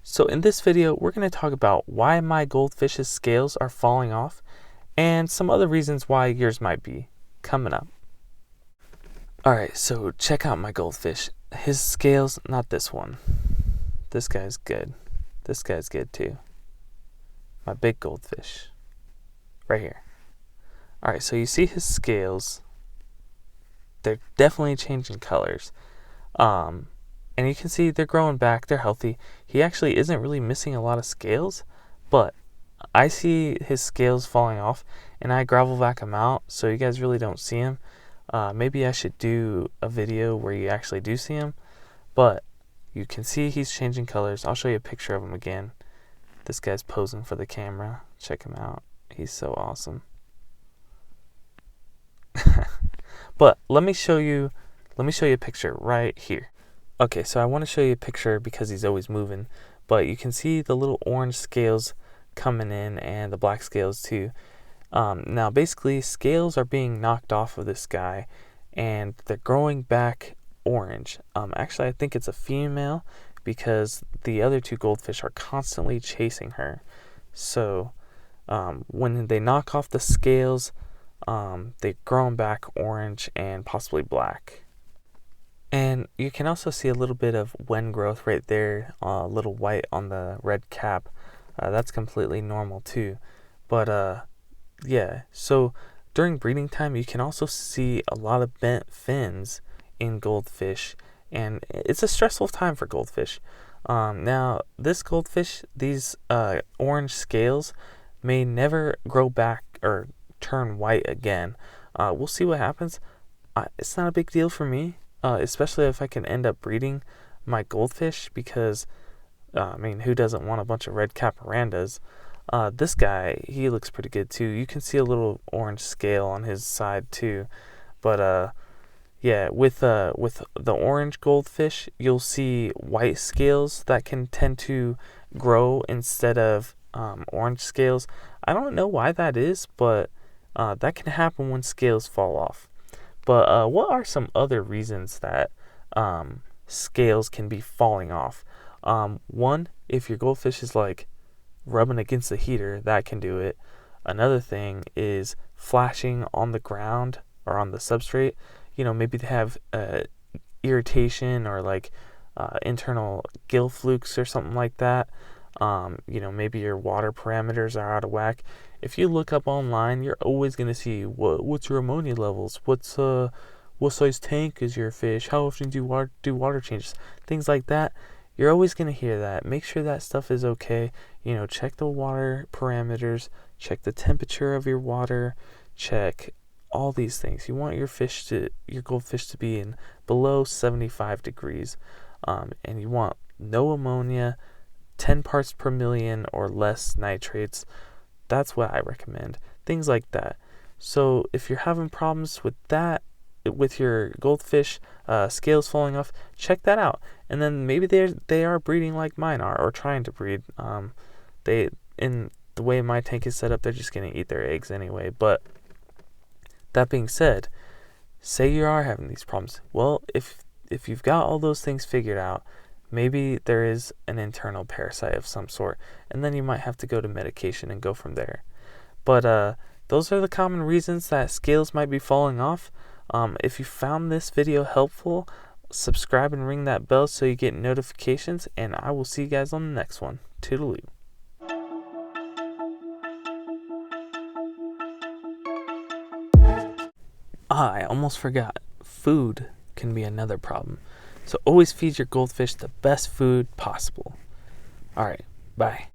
So in this video, we're going to talk about why my goldfish's scales are falling off and some other reasons why yours might be coming up. Alright, so check out my goldfish. His scales, not this one. This guy's good. This guy's good too. My big goldfish. Right here. Alright, so you see his scales. They're definitely changing colors. And you can see they're growing back, they're healthy. He actually isn't really missing a lot of scales, but I see his scales falling off and I gravel vac him out so you guys really don't see him. Maybe I should do a video where you actually do see him, but you can see he's changing colors. I'll show you a picture of him again. This guy's posing for the camera. Check him out. He's so awesome. But let me show you a picture right here. Okay, so I want to show you a picture because he's always moving, but you can see the little orange scales coming in and the black scales too. Now basically scales are being knocked off of this guy and they're growing back orange. Actually I think it's a female because the other two goldfish are constantly chasing her. So when they knock off the scales, they're growing back orange and possibly black. And you can also see a little bit of wen growth right there, a little white on the red cap. That's completely normal too. But yeah, so during breeding time, you can also see a lot of bent fins in goldfish, and it's a stressful time for goldfish. Now, this goldfish, these orange scales may never grow back or turn white again. We'll see what happens. It's not a big deal for me. Especially if I can end up breeding my goldfish because, I mean, who doesn't want a bunch of red caparandas? This guy, he looks pretty good too. You can see a little orange scale on his side too. But, yeah, with the orange goldfish, you'll see white scales that can tend to grow instead of orange scales. I don't know why that is, but that can happen when scales fall off. But what are some other reasons that scales can be falling off? One, if your goldfish is like rubbing against the heater, that can do it. Another thing is flashing on the ground or on the substrate. You know, maybe they have irritation or like internal gill flukes or something like that. You know, maybe your water parameters are out of whack. If you look up online, you're always going to see what's your ammonia levels, what size tank is your fish, how often do you do water changes, things like that. You're always going to hear that. Make sure that stuff is okay. You know, check the water parameters, check the temperature of your water, check all these things. You want your goldfish to be in below 75 degrees, and you want no ammonia, 10 parts per million or less nitrates. That's what I recommend. Things like that. So if you're having problems with that, with your goldfish scales falling off, check that out. And then maybe they are breeding like mine are, or trying to breed. In the way my tank is set up, they're just going to eat their eggs anyway. But that being said, say you are having these problems. Well, if you've got all those things figured out, maybe there is an internal parasite of some sort, and then you might have to go to medication and go from there. But those are the common reasons that scales might be falling off. If you found this video helpful, subscribe and ring that bell so you get notifications, and I will see you guys on the next one. Toodaloo. I almost forgot. Food can be another problem. So always feed your goldfish the best food possible. Alright, bye.